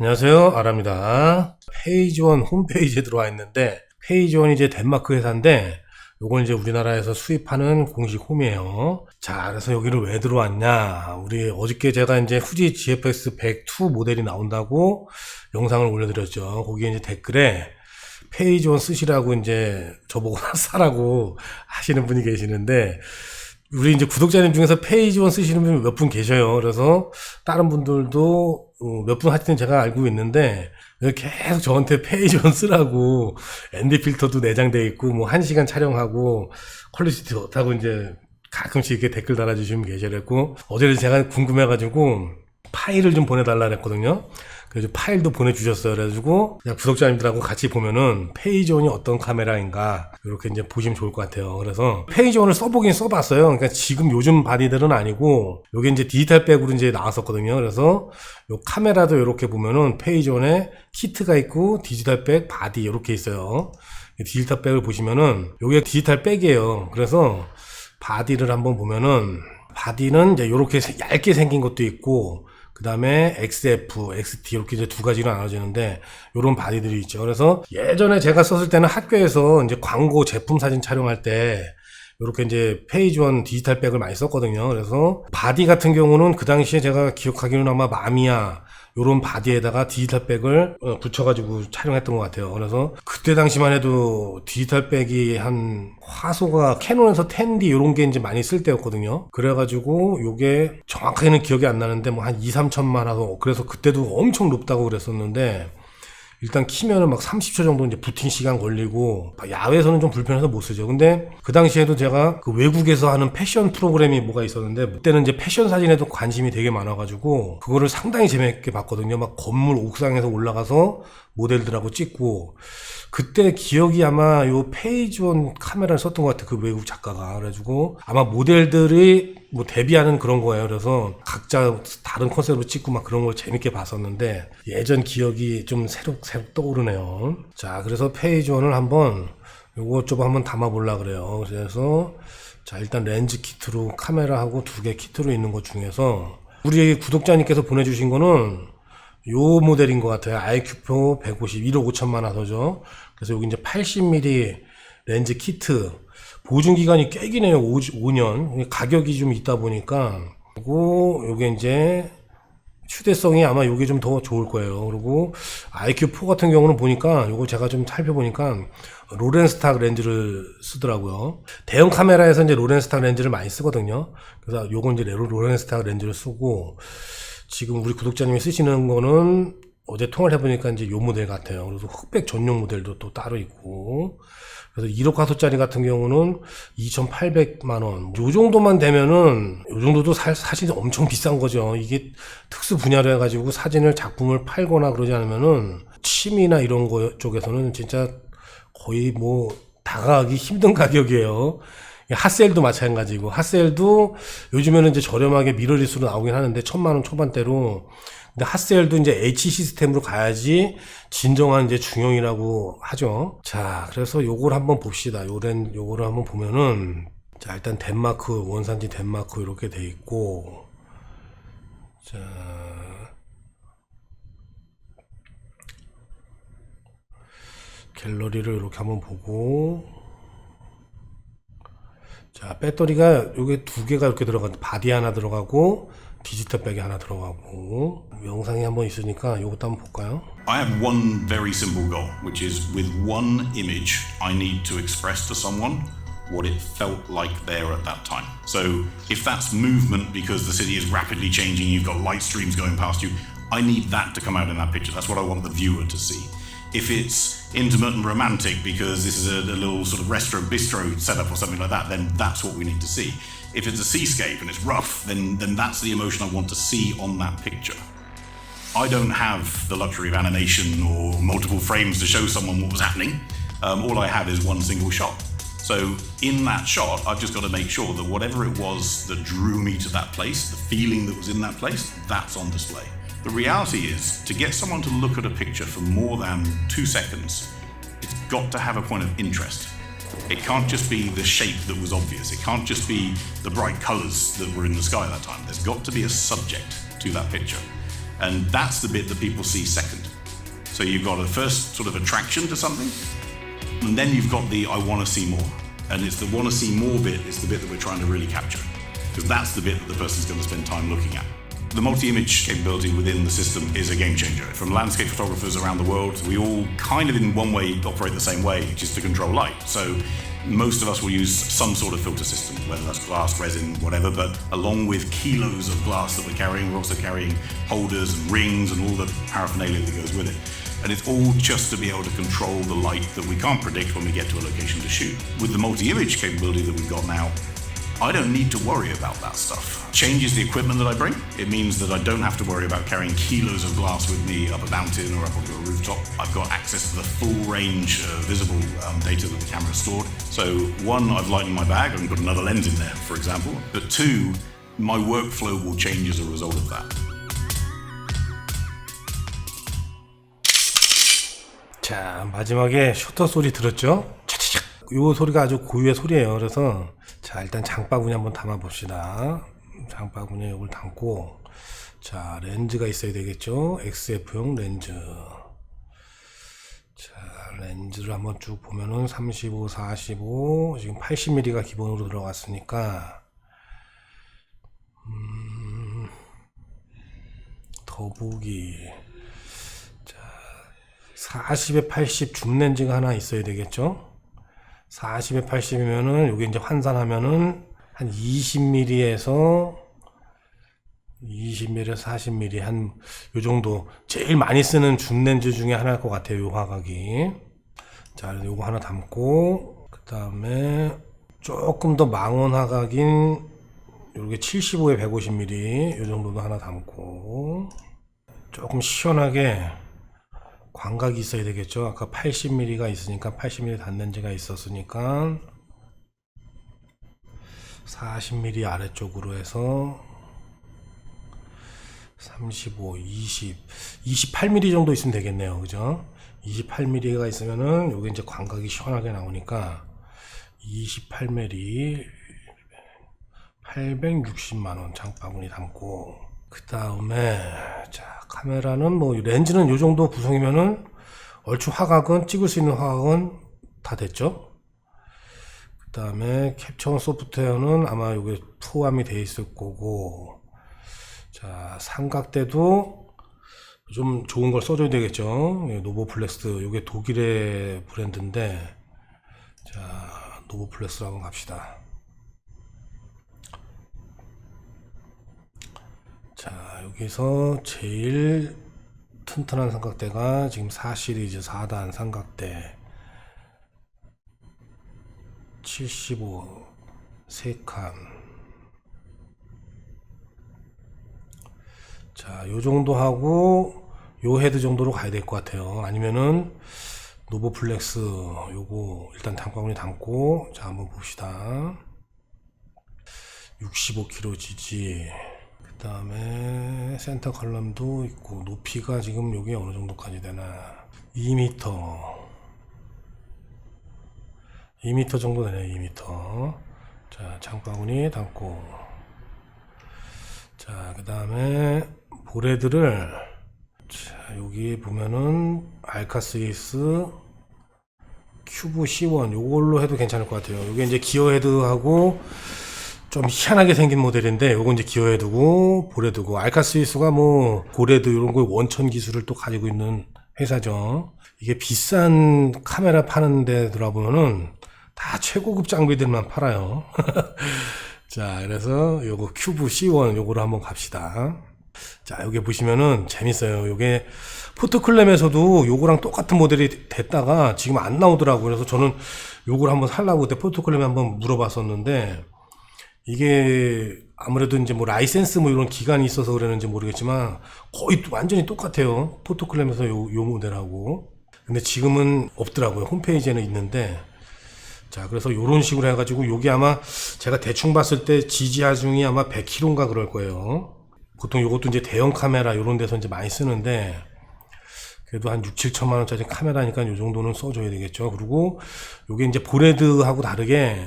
안녕하세요, 아랍니다. 페이지원 홈페이지에 들어와 있는데, 페이지원이 이제 덴마크 회사인데, 요건 이제 우리나라에서 수입하는 공식 홈이에요. 자, 그래서 여기를 왜 들어왔냐. 우리 어저께 제가 이제 후지 GFX 102 모델이 나온다고 영상을 올려드렸죠. 거기에 이제 댓글에 페이지원 쓰시라고 이제 저보고 사라고 하시는 분이 계시는데, 우리 이제 구독자님 중에서 페이지원 쓰시는 분이 몇 분 계셔요. 그래서 다른 분들도 몇 분 하여튼 제가 알고 있는데 계속 저한테 페이지원 쓰라고 ND 필터도 내장되어 있고 뭐 1시간 촬영하고 퀄리티 좋다고 이제 가끔씩 이렇게 댓글 달아주시면 계셔갖고 어제 제가 궁금해가지고 파일을 좀 보내달라 그랬거든요. 그래서 파일도 보내주셨어요. 그래가지고 그냥 구독자님들하고 같이 보면은 페이지원이 어떤 카메라인가 이렇게 이제 보시면 좋을 것 같아요. 그래서 페이지원을 써보긴 써봤어요. 그러니까 지금 요즘 바디들은 아니고 요게 이제 디지털 백으로 이제 나왔었거든요. 그래서 요 카메라도 이렇게 보면은 페이지원에 키트가 있고 디지털 백, 바디 이렇게 있어요. 디지털 백을 보시면은 요게 디지털 백이에요. 그래서 바디를 한번 보면은 바디는 이제 요렇게 얇게 생긴 것도 있고 그 다음에 XF, XT 이렇게 이제 두 가지로 나눠지는데 요런 바디들이 있죠. 그래서 예전에 제가 썼을 때는 학교에서 이제 광고 제품 사진 촬영할 때 이렇게 이제 페이지원 디지털 백을 많이 썼거든요. 그래서 바디 같은 경우는 그 당시에 제가 기억하기로는 아마 마미야 요런 바디에다가 디지털 백을 붙여가지고 촬영했던 것 같아요. 그래서 그때 당시만 해도 디지털 백이 한 화소가 캐논에서 10D 요런 게 이제 많이 쓸 때였거든요. 그래가지고 요게 정확하게는 기억이 안 나는데 뭐 한 2, 3천만 화소. 그래서 그때도 엄청 높다고 그랬었는데 일단 키면은 막 30초 정도 이제 부팅 시간 걸리고 야외에서는 좀 불편해서 못 쓰죠. 근데 그 당시에도 제가 그 외국에서 하는 패션 프로그램이 뭐가 있었는데 그때는 이제 패션 사진에도 관심이 되게 많아가지고 그거를 상당히 재밌게 봤거든요. 막 건물 옥상에서 올라가서 모델들하고 찍고 그때 기억이 아마 요 페이지원 카메라를 썼던 것 같아요. 그 외국 작가가. 그래가지고 아마 모델들이 뭐 데뷔하는 그런 거예요. 그래서 각자 다른 컨셉으로 찍고 막 그런 걸 재밌게 봤었는데 예전 기억이 좀 새록 떠오르네요. 자, 그래서 페이지원을 한번 요거 좀 한번 담아보려고 그래요. 그래서 자, 일단 렌즈 키트로 카메라하고 두 개 키트로 있는 것 중에서 우리 구독자님께서 보내주신 거는 요 모델인 것 같아요. IQ표 150 1억 5천만 화소죠. 그래서 여기 이제 80mm 렌즈 키트 보증 기간이 꽤 기네요. 5년. 가격이 좀 있다 보니까 그리고 요게 이제 휴대성이 아마 요게 좀 더 좋을 거예요. 그리고 IQ4 같은 경우는 보니까 요거 제가 좀 살펴보니까 로렌스탁 렌즈를 쓰더라고요. 대형 카메라에서 이제 로렌스탁 렌즈를 많이 쓰거든요. 그래서 요건 이제 로렌스탁 렌즈를 쓰고 지금 우리 구독자님이 쓰시는 거는 어제 통화를 해보니까 이제 요 모델 같아요. 그래서 흑백 전용 모델도 또 따로 있고. 그래서 1억 화소짜리 같은 경우는 2,800만원. 요 정도만 되면은, 요 정도도 사실 엄청 비싼 거죠. 이게 특수 분야로 해가지고 사진을 작품을 팔거나 그러지 않으면은 취미나 이런 거 쪽에서는 진짜 거의 뭐 다가가기 힘든 가격이에요. 핫셀도 마찬가지고 핫셀도 요즘에는 이제 저렴하게 미러리스로 나오긴 하는데 1,000만원 초반대로 근데 핫셀도 이제 H 시스템으로 가야지 진정한 이제 중형이라고 하죠. 자, 그래서 요걸 한번 봅시다. 요거를 한번 보면은 자, 일단 덴마크 원산지 덴마크 이렇게 돼 있고 자, 갤러리를 이렇게 한번 보고 자, 배터리가 요게 두 개가 이렇게 들어가는데 바디 하나 들어가고 디지털 백이 하나 들어가고 영상이 한번 있으니까 요것도 한번 볼까요? I have one very simple goal, which is with one image, I need to express to someone what it felt like there at that time. So if that's movement because the city is rapidly changing, you've got light streams going past you, I need that to come out in that picture. That's what I want the viewer to see. If it's intimate and romantic because this is a little sort of restaurant bistro setup or something like that, then that's what we need to see. If it's a seascape and it's rough, then that's the emotion I want to see on that picture. I don't have the luxury of animation or multiple frames to show someone what was happening. All I have is one single shot. So in that shot, I've just got to make sure that whatever it was that drew me to that place, the feeling that was in that place, that's on display. The reality is, to get someone to look at a picture for more than 2 seconds, it's got to have a point of interest. It can't just be the shape that was obvious. It can't just be the bright colors that were in the sky at that time. There's got to be a subject to that picture. And that's the bit that people see second. So you've got a first sort of attraction to something, and then you've got the I want to see more. And it's the want to see more bit is the bit that we're trying to really capture, because that's the bit that the person's going to spend time looking at. The multi-image capability within the system is a game changer. From landscape photographers around the world, we all kind of in one way operate the same way, which is to control light. So most of us will use some sort of filter system, whether that's glass, resin, whatever, but along with kilos of glass that we're carrying, we're also carrying holders and rings and all the paraphernalia that goes with it. And it's all just to be able to control the light that we can't predict when we get to a location to shoot. With the multi-image capability that we've got now, I don't need to worry about that stuff. Changes the equipment that I bring. It means that I don't have to worry about carrying kilos of glass with me up a mountain or up onto a rooftop. I've got access to the full range of visible data that the camera stored. So one, I've lightened my bag, I can put another lens in there, for example. But two, my workflow will change as a result of that. 자, 마지막에 셔터 소리 들었죠? 차차착. 이 소리가 아주 고유의 소리예요. 그래서 자, 일단 장바구니 한번 담아 봅시다. 장바구니에 이걸 담고, 자, 렌즈가 있어야 되겠죠? XF용 렌즈. 자, 렌즈를 한번 쭉 보면은 35, 45, 지금 80mm가 기본으로 들어갔으니까, 더보기. 자, 40에 80 줌 렌즈가 하나 있어야 되겠죠? 40에 80이면은, 요게 이제 환산하면은, 한 20mm에서 40mm, 한, 요 정도. 제일 많이 쓰는 줌 렌즈 중에 하나일 것 같아요, 요 화각이. 자, 요거 하나 담고, 그 다음에, 조금 더 망원 화각인, 요게 75에 150mm, 요 정도도 하나 담고, 조금 시원하게, 광각이 있어야 되겠죠. 아까 80mm가 있으니까 80mm 단렌즈가 있었으니까 40mm 아래쪽으로 해서 35, 20, 28mm 정도 있으면 되겠네요. 그죠? 28mm가 있으면은 요게 이제 광각이 시원하게 나오니까 28mm 860만원 장바구니 담고, 그 다음에 자, 카메라는 뭐 렌즈는 요 정도 구성이면은 얼추 화각은, 찍을 수 있는 화각은 다 됐죠. 그 다음에 캡처 소프트웨어는 아마 요게 포함이 돼 있을 거고, 자, 삼각대도 좀 좋은 걸 써줘야 되겠죠. 노보플렉스, 요게 독일의 브랜드인데, 자, 노보플렉스로 한번 갑시다. 자, 여기서 제일 튼튼한 삼각대가 지금 4 시리즈 4단 삼각대 75 3칸. 자, 요 정도 하고 요 헤드 정도로 가야 될 것 같아요. 아니면은 노보플렉스 요거 일단 장바구니 담고, 자, 한번 봅시다. 65kg 지지. 그 다음에 센터 컬럼도 있고, 높이가 지금 요게 어느 정도까지 되나, 2m 정도 되네요. 2m. 자, 장바구니 담고, 자, 그 다음에 보레드를, 자, 여기 보면은 알카스이스 큐브 C1 요걸로 해도 괜찮을 것 같아요. 요게 이제 기어 헤드하고 좀 희한하게 생긴 모델인데, 요건 이제 기어 헤드고 보레드고, 알카스이스가 뭐 고레드 이런 거 원천 기술을 또 가지고 있는 회사죠. 이게 비싼 카메라 파는 데 들어보면은 다 최고급 장비들만 팔아요. 자, 그래서 요거 큐브 C1 요거로 한번 갑시다. 자, 여기 보시면은 재밌어요. 요게 포토클램에서도 요거랑 똑같은 모델이 됐다가 지금 안 나오더라고요. 그래서 저는 요걸 한번 살라고 그때 포토클램에 한번 물어봤었는데, 이게 아무래도 이제 뭐 라이센스 뭐 이런 기간이 있어서 그랬는지 모르겠지만 거의 완전히 똑같아요. 포토클램에서 요 모델하고. 근데 지금은 없더라고요. 홈페이지에는 있는데, 자, 그래서 요런 식으로 해가지고, 요게 아마 제가 대충 봤을 때 지지하중이 아마 100kg인가 그럴 거예요. 보통 요것도 이제 대형 카메라 요런 데서 이제 많이 쓰는데, 그래도 한 6, 7천만 원짜리 카메라니까 요 정도는 써줘야 되겠죠. 그리고 요게 이제 보레드하고 다르게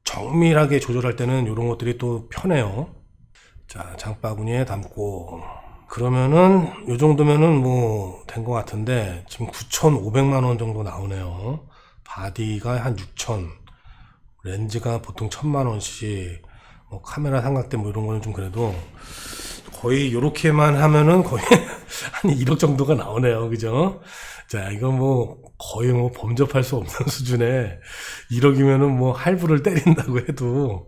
정밀하게 조절할 때는 요런 것들이 또 편해요. 자, 장바구니에 담고, 그러면은 요 정도면은 뭐 된 것 같은데 지금 9,500만 원 정도 나오네요. 바디가 한 6,000, 렌즈가 보통 1,000만 원씩, 뭐 카메라 삼각대 뭐 이런 거는 좀 그래도 거의 요렇게만 하면은 거의 한 1억 정도가 나오네요. 그죠? 자, 이건 뭐 거의 뭐 범접할 수 없는 수준에 1억이면은 뭐 할부를 때린다고 해도.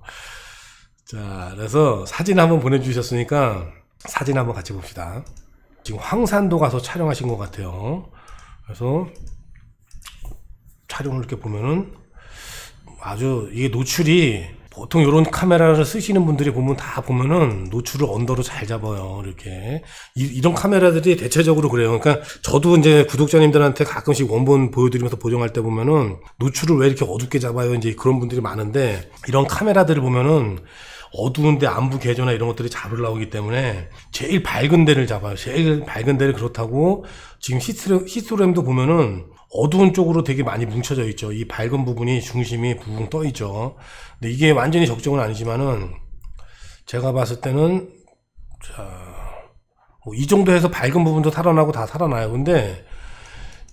자, 그래서 사진 한번 보내주셨으니까 사진 한번 같이 봅시다. 지금 황산도 가서 촬영하신 것 같아요. 그래서 촬영을 이렇게 보면은 아주 이게 노출이 보통 이런 카메라를 쓰시는 분들이 보면 다 보면은 노출을 언더로 잘 잡아요. 이렇게 이런 카메라들이 대체적으로 그래요. 그러니까 저도 이제 구독자님들한테 가끔씩 원본 보여드리면서 보정할 때 보면은 노출을 왜 이렇게 어둡게 잡아요? 이제 그런 분들이 많은데 이런 카메라들을 보면은 어두운데 안부 개조나 이런 것들이 잘 올라오기 때문에 제일 밝은 데를 잡아요. 제일 밝은 데를. 그렇다고 지금 히스토그램도 보면은 어두운 쪽으로 되게 많이 뭉쳐져 있죠. 이 밝은 부분이 중심이 붕 떠 있죠. 근데 이게 완전히 적정은 아니지만은 제가 봤을 때는 뭐 이 정도 해서 밝은 부분도 살아나고 다 살아나요. 근데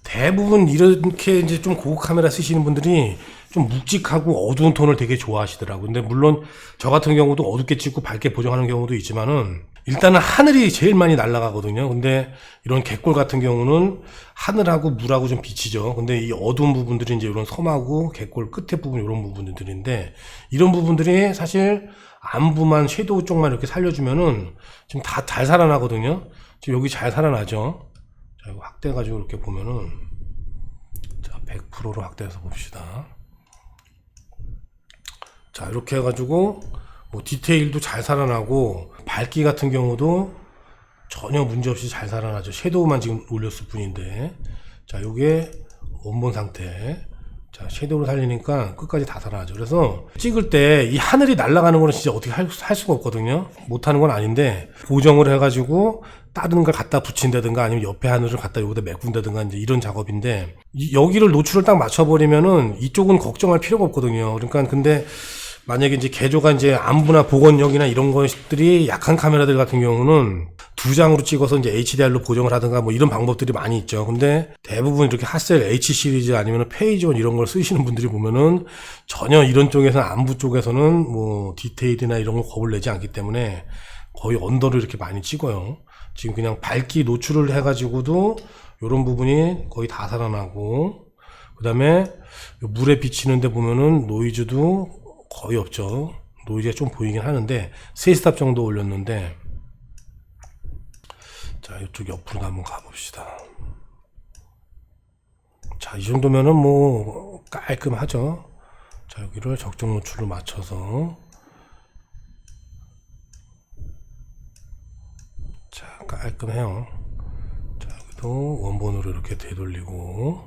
대부분 이렇게 이제 좀 고급 카메라 쓰시는 분들이 좀 묵직하고 어두운 톤을 되게 좋아하시더라고요. 근데 물론 저 같은 경우도 어둡게 찍고 밝게 보정하는 경우도 있지만은 일단은 하늘이 제일 많이 날아가거든요. 근데 이런 갯골 같은 경우는 하늘하고 물하고 좀 비치죠. 근데 이 어두운 부분들이 이제 이런 섬하고 갯골 끝에 부분 이런 부분들인데 이런 부분들이 사실 안부만 섀도우 쪽만 이렇게 살려주면은 지금 다 잘 살아나거든요. 지금 여기 잘 살아나죠. 자, 이거 확대해가지고 이렇게 보면은 자, 100%로 확대해서 봅시다. 자, 이렇게 해가지고 뭐 디테일도 잘 살아나고 밝기 같은 경우도 전혀 문제없이 잘 살아나죠. 섀도우만 지금 올렸을 뿐인데 자, 요게 원본 상태. 자, 섀도우를 살리니까 끝까지 다 살아나죠. 그래서 찍을 때 이 하늘이 날아가는 거는 진짜 어떻게 할 수가 없거든요. 못하는 건 아닌데 보정을 해가지고 다른 걸 갖다 붙인다든가 아니면 옆에 하늘을 갖다 여기다 메꾼다든가 이제 이런 작업인데 여기를 노출을 딱 맞춰버리면은 이쪽은 걱정할 필요가 없거든요. 그러니까 근데 만약에 이제 개조가 이제 안부나 복원력이나 이런 것들이 약한 카메라들 같은 경우는 2장으로 찍어서 이제 HDR로 보정을 하든가 뭐 이런 방법들이 많이 있죠. 근데 대부분 이렇게 핫셀 H 시리즈 아니면 페이지원 이런 걸 쓰시는 분들이 보면은 전혀 이런 쪽에서는 안부 쪽에서는 뭐 디테일이나 이런 걸 겁을 내지 않기 때문에 거의 언더를 이렇게 많이 찍어요. 지금 그냥 밝기 노출을 해가지고도 이런 부분이 거의 다 살아나고 그 다음에 물에 비치는데 보면은 노이즈도 거의 없죠. 노이즈가 좀 보이긴 하는데 3스탑 정도 올렸는데 자, 이쪽 옆으로 한번 가봅시다. 자, 이 정도면은 뭐 깔끔하죠. 자, 여기를 적정 노출로 맞춰서 자, 깔끔해요. 자, 여기도 원본으로 이렇게 되돌리고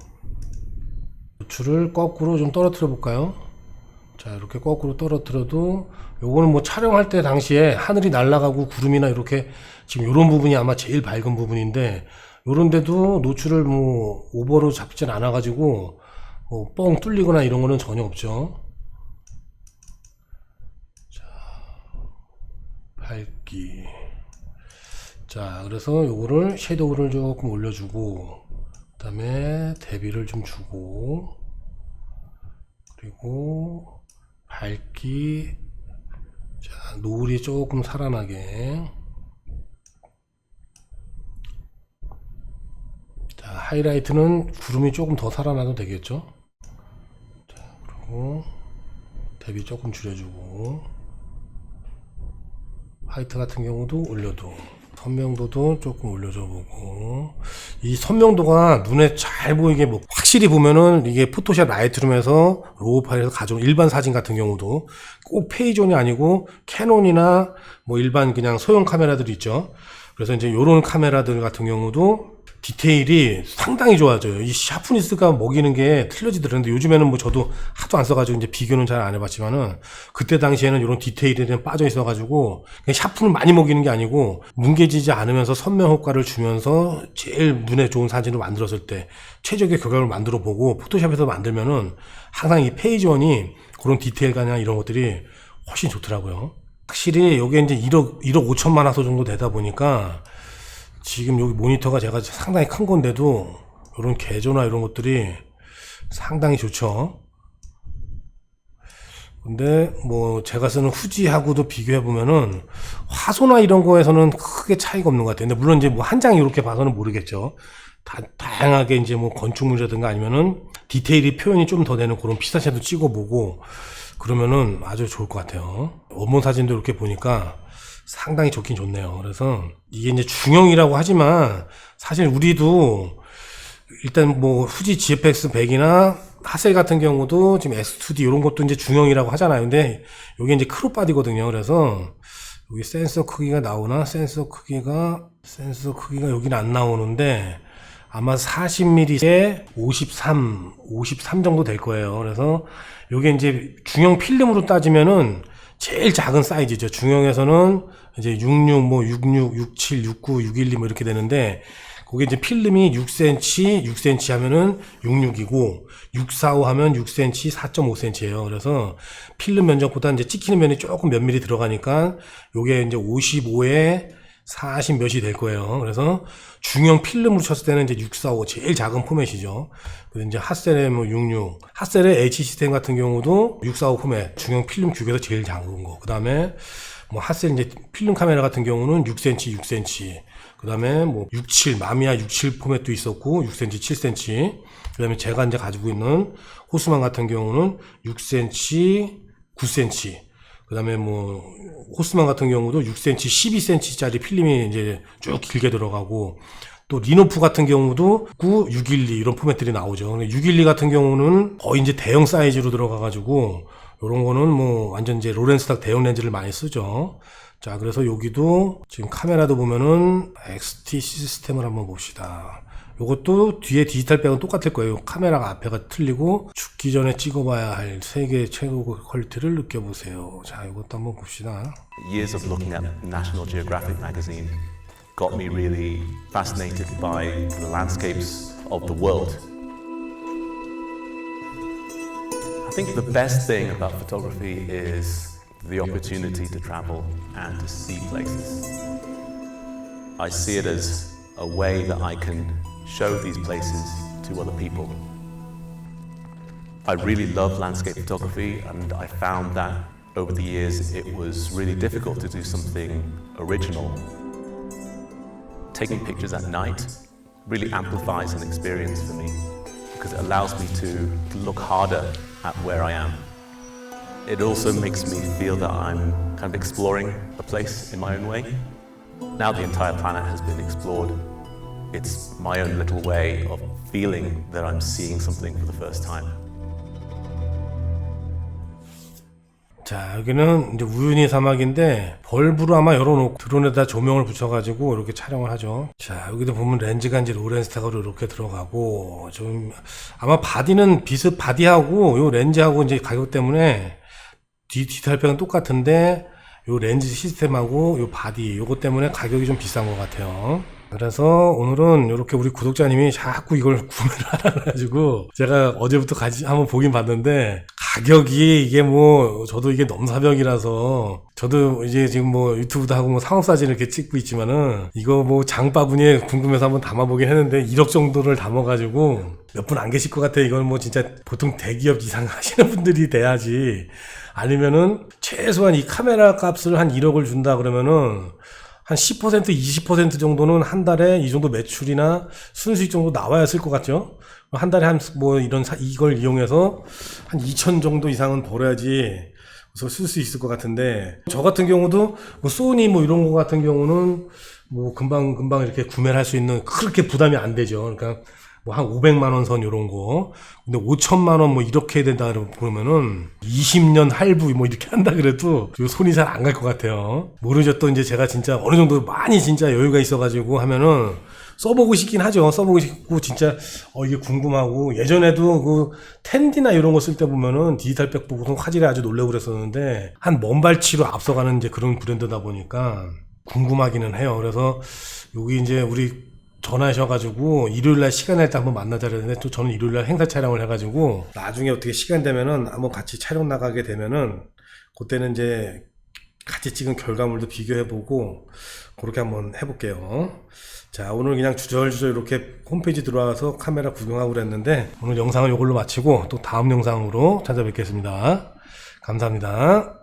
노출을 거꾸로 좀 떨어뜨려 볼까요? 자, 이렇게 거꾸로 떨어뜨려도 요거는 뭐 촬영할 때 당시에 하늘이 날아가고 구름이나 이렇게 지금 요런 부분이 아마 제일 밝은 부분인데 요런 데도 노출을 뭐 오버로 잡진 않아 가지고 뭐 뻥 뚫리거나 이런 거는 전혀 없죠. 자, 밝기. 자, 그래서 요거를 섀도우를 조금 올려주고 그 다음에 대비를 좀 주고 그리고 밝기, 자, 노을이 조금 살아나게. 자, 하이라이트는 구름이 조금 더 살아나도 되겠죠. 자, 그리고 대비 조금 줄여주고 화이트 같은 경우도 올려도 선명도도 조금 올려줘 보고 이 선명도가 눈에 잘 보이게 뭐 확실히 보면은 이게 포토샵 라이트룸에서 로우 파일에서 가져온 일반 사진 같은 경우도 꼭 페이존이 아니고 캐논이나 뭐 일반 그냥 소형 카메라들이 있죠. 그래서 이제 요런 카메라들 같은 경우도 디테일이 상당히 좋아져요. 이 샤프니스가 먹이는 게 틀려지더라는데 요즘에는 뭐 저도 하도 안 써가지고 이제 비교는 잘 안 해봤지만은 그때 당시에는 이런 디테일이 그냥 빠져 있어가지고 그냥 샤프는 많이 먹이는 게 아니고 뭉개지지 않으면서 선명 효과를 주면서 제일 눈에 좋은 사진을 만들었을 때 최적의 결과를 만들어 보고 포토샵에서 만들면은 항상 이 페이지원이 그런 디테일감이나 이런 것들이 훨씬 좋더라고요. 확실히 여기에 이제 1억 5천만 화소 정도 되다 보니까 지금 여기 모니터가 제가 상당히 큰 건데도 이런 개조나 이런 것들이 상당히 좋죠. 근데 뭐 제가 쓰는 후지하고도 비교해 보면은 화소나 이런 거에서는 크게 차이가 없는 것 같아요. 근데 물론 이제 뭐 한 장 이렇게 봐서는 모르겠죠. 다양하게 이제 뭐 건축물이라든가 아니면은 디테일이 표현이 좀 더 되는 그런 피사체도 찍어보고 그러면은 아주 좋을 것 같아요. 원본 사진도 이렇게 보니까 상당히 좋긴 좋네요. 그래서 이게 이제 중형이라고 하지만 사실 우리도 일단 뭐 후지 GFX 100이나 하셀 같은 경우도 지금 S2D 이런 것도 이제 중형이라고 하잖아요. 근데 이게 이제 크롭 바디거든요. 그래서 여기 센서 크기가 나오나? 센서 크기가 여기는 안 나오는데 아마 40mm에 53 정도 될 거예요. 그래서 요게 이제 중형 필름으로 따지면은 제일 작은 사이즈죠. 중형에서는 이제 66, 뭐 66, 67, 69, 612 뭐 이렇게 되는데 그게 이제 필름이 6cm 하면은 66이고 645 하면 6cm 4.5cm예요. 그래서 필름 면적보다 이제 찍히는 면이 조금 몇 미리 들어가니까 요게 이제 55에 40 몇이 될 거예요. 그래서 중형 필름으로 쳤을 때는 이제 645 제일 작은 포맷이죠. 그래서 이제 핫셀의 뭐 66, 핫셀의 H 시스템 같은 경우도 645 포맷, 중형 필름 규격에서 제일 작은 거. 그 다음에 뭐 핫셀 이제 필름 카메라 같은 경우는 6cm. 그 다음에 뭐 67, 마미야 67 포맷도 있었고 6cm, 7cm. 그 다음에 제가 이제 가지고 있는 호스만 같은 경우는 6cm, 9cm. 그 다음에 뭐 호스만 같은 경우도 6cm, 12cm짜리 필름이 이제 쭉 길게 들어가고 또 리노프 같은 경우도 9, 612 이런 포맷들이 나오죠. 612 같은 경우는 거의 이제 대형 사이즈로 들어가가지고 요런 거는 뭐 완전 이제 로렌스닥 대형 렌즈를 많이 쓰죠. 자, 그래서 여기도 지금 카메라도 보면은 XT 시스템을 한번 봅시다. 요것도 뒤에 디지털 백은 똑같을 거예요. 카메라가 앞에가 틀리고 죽기 전에 찍어봐야 할 세계 최고 퀄리티를 느껴보세요. 자, 이것도 한번 봅시다. Years of looking at National Geographic magazine got me really fascinated by the landscapes of the world. I think the best thing about photography is the opportunity to travel and to see places. I see it as a way that I can show these places to other people. I really love landscape photography, and I found that over the years it was really difficult to do something original. Taking pictures at night really amplifies an experience for me because it allows me to look harder at where I am. It also makes me feel that I'm kind of exploring a place in my own way. Now the entire planet has been explored. It's my own little way of feeling that I'm seeing something for the first time. 자, 여기는 이제 우유니 사막인데 벌브로 아마 열어놓고 드론에다 조명을 붙여가지고 이렇게 촬영을 하죠. 자, 여기도 보면 렌즈가 이제 로렌스탁으로 이렇게 들어가고 좀 아마 바디는 바디하고 요 렌즈하고 이제 가격 때문에 디지털백은 똑같은데 요 렌즈 시스템하고 요 바디 요것 때문에 가격이 좀 비싼 것 같아요. 그래서 오늘은 이렇게 우리 구독자님이 자꾸 이걸 구매를 하라 가지고 제가 어제부터 한번 보긴 봤는데 가격이 이게 뭐 저도 이게 넘사벽이라서 저도 이제 지금 뭐 유튜브도 하고 뭐 상업사진을 이렇게 찍고 있지만은 이거 뭐 장바구니에 궁금해서 한번 담아보긴 했는데 1억 정도를 담아가지고 몇 분 안 계실 것 같아요. 이건 뭐 진짜 보통 대기업 이상 하시는 분들이 돼야지. 아니면은 최소한 이 카메라 값을 한 1억을 준다 그러면은 한 10%, 20% 정도는 한 달에 이 정도 매출이나 순수익 정도 나와야 쓸 것 같죠? 한 달에 이걸 이용해서 한 2천 정도 이상은 벌어야지 쓸 수 있을 것 같은데, 저 같은 경우도 뭐 소니 뭐 이런 거 같은 경우는 뭐 금방 이렇게 구매를 할 수 있는 그렇게 부담이 안 되죠. 그러니까 뭐 한 500만 원 선 이런 거. 근데 5천만 원 뭐 이렇게 해야 된다 그러면은 20년 할부 뭐 이렇게 한다 그래도 손이 잘 안 갈 것 같아요. 모르죠. 또 이제 제가 진짜 어느 정도 많이 진짜 여유가 있어가지고 하면은 써보고 싶긴 하죠. 써보고 싶고 진짜 이게 궁금하고, 예전에도 그 텐디나 이런 거 쓸 때 보면은 디지털백 보고서 화질에 아주 놀래고 그랬었는데 한 먼발치로 앞서가는 이제 그런 브랜드다 보니까 궁금하기는 해요. 그래서 여기 이제 우리 전화하셔가지고 일요일날 시간 날 때 한번 만나자 그랬는데, 또 저는 일요일날 행사 촬영을 해가지고 나중에 어떻게 시간 되면은 한번 같이 촬영 나가게 되면은 그때는 이제 같이 찍은 결과물도 비교해보고 그렇게 한번 해볼게요. 자, 오늘 그냥 주절주절 이렇게 홈페이지 들어와서 카메라 구경하고 그랬는데 오늘 영상은 이걸로 마치고 또 다음 영상으로 찾아뵙겠습니다. 감사합니다.